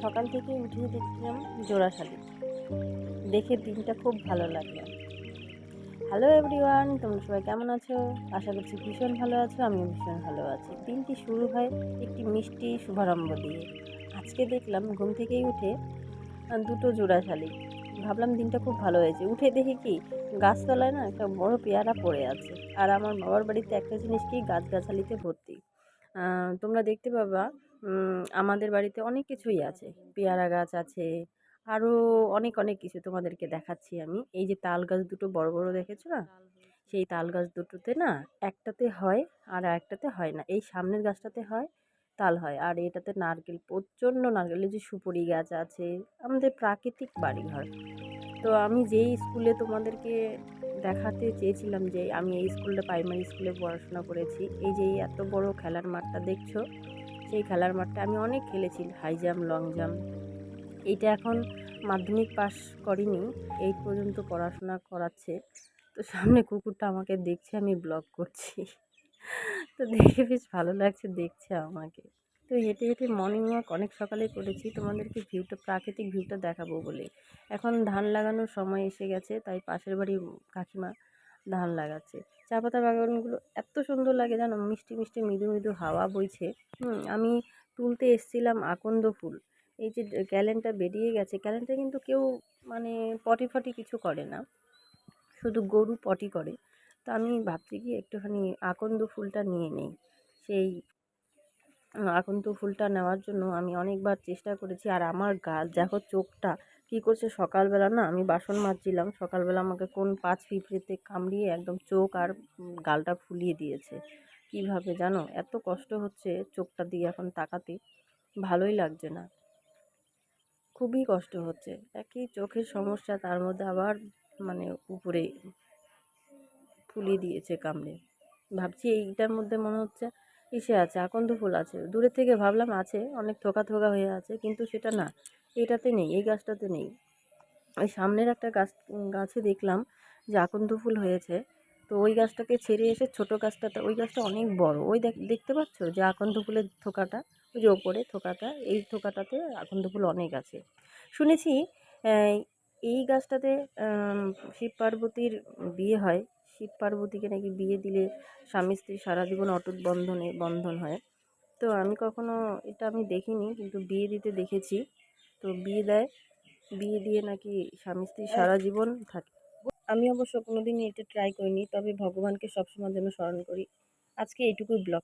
সকাল থেকে উঠে দেখলাম জোড়া শালিক, দেখে দিনটা খুব ভালো লাগলো। হ্যালো এভরিওয়ান, তোমরা সবাই কেমন আছো? আশা করছি ভীষণ ভালো আছো, আমিও ভীষণ ভালো আছি। দিনটি শুরু হয় একটি মিষ্টি শুভারম্ভ দিয়ে। আজকে দেখলাম ঘুম থেকেই উঠে দুটো জোড়া শালিক। ভাবলাম দিনটা খুব ভালো হয়েছে। উঠে দেখি কি গাছতলায় না একটা বড় পেয়ারা পড়ে আছে। আর আমার বাবার বাড়িতে একটা জিনিস কি, গাছগাছালিতে ভর্তি। তোমরা দেখতে পাবা আমাদের বাড়িতে অনেক কিছুই আছে। পেয়ারা গাছ আছে, আরও অনেক অনেক কিছু তোমাদেরকে দেখাচ্ছি আমি। এই যে তাল গাছ দুটো বড় বড় দেখেছো না, সেই তাল গাছ দুটোতে না একটাতে হয় আর একটাতে হয় না। এই সামনের গাছটাতে হয়, তাল হয়, আর এটাতে নারকেল, প্রচণ্ড নারকেল। এই যে সুপুরি গাছ আছে, আমাদের প্রাকৃতিক বাড়িঘর। তো আমি যেই স্কুলে তোমাদেরকে দেখাতে চেয়েছিলাম যে আমি এই স্কুলটা প্রাইমারি স্কুলে পড়াশোনা করেছি, এই যে এই এত বড় খেলার মাঠটা দেখছো, সেই খেলার মাঠটা আমি অনেক খেলেছি, হাই জাম্প, লং জাম্প। এইটা এখন মাধ্যমিক পাস করিনি, 8 পর্যন্ত পড়াশোনা করাচ্ছে। তো সামনে কুকুরটা আমাকে দেখছে, আমি ব্লগ করছি। তো দেখে বেশ ভালো লাগছে, দেখছে আমাকে। তো হেঁটে হেঁটে মর্নিং ওয়াক অনেক সকালে করেছি, তোমাদেরকে ভিউটা, প্রাকৃতিক ভিউটা দেখাবো বলে। এখন ধান লাগানোর সময় এসে গেছে, তাই পাশের বাড়ির কাকিমা ধান লাগাচ্ছে। চা পাতা বাগানগুলো এত সুন্দর লাগে জানো, মিষ্টি মিষ্টি মৃদু মৃদু হাওয়া বইছে। আমি তুলতে এসছিলাম আকন্দ ফুল। এই যে ক্যালেন্ডটা বেরিয়ে গেছে, ক্যালেন্ডটা কিন্তু কেউ মানে পটি ফটি কিছু করে না, শুধু গরু পটি করে। তো আমি ভাবছি কি একটুখানি আকন্দ ফুলটা নিয়ে নেই। সেই আকন্দ ফুলটা নেওয়ার জন্য আমি অনেকবার চেষ্টা করেছি। আর আমার গাল দেখো, চোখটা কী করছে সকালবেলা, না আমি বাসন মাজছিলাম, সকালবেলা আমাকে কোন 5 পিঁপড়েতে কামড়িয়ে একদম চোখ আর গালটা ফুলিয়ে দিয়েছে। কীভাবে জানো, এত কষ্ট হচ্ছে চোখটা দিয়ে এখন তাকাতে, ভালোই লাগছে না, খুবই কষ্ট হচ্ছে। একই চোখের সমস্যা, তার মধ্যে আবার মানে উপরে ফুলিয়ে দিয়েছে কামড়ে। ভাবছি এইটার মধ্যে মনে হচ্ছে ইসে আছে, আকন্দ ফুল আছে। দূরের থেকে ভাবলাম আছে, অনেক থোকা থোকা হয়ে আছে, কিন্তু সেটা না, এটাতে নেই, এই গাছটাতে নেই। ওই সামনের একটা গাছে দেখলাম যে আকন্দ ফুল হয়েছে। তো ওই গাছটাকে ছেড়ে এসে ছোটো গাছটাতে, ওই গাছটা অনেক বড়, ওই দেখতে পাচ্ছ যে আকন্দ ফুলের থোকাটা, ওই যে ওপরে থোকাটা, এই থোকাটাতে আকন্দ ফুল অনেক আছে। শুনেছি এই গাছটাতে শিব পার্বতীর বিয়ে হয়, শিব পার্বতীকে নাকি বিয়ে দিলে স্বামী স্ত্রী সারা জীবন অটুট বন্ধন হয়। তো আমি কখনো এটা আমি দেখিনি, কিন্তু বিয়ে দিতে দেখেছি। তো বিয়ে দেয়, বিয়ে দিয়ে নাকি স্বামী স্ত্রী সারা জীবন থাকে। আমি অবশ্য কোনোদিনই এটা ট্রাই করিনি, তবে ভগবানকে সবসময় যেন স্মরণ করি। আজকে এইটুকুই ব্লগ।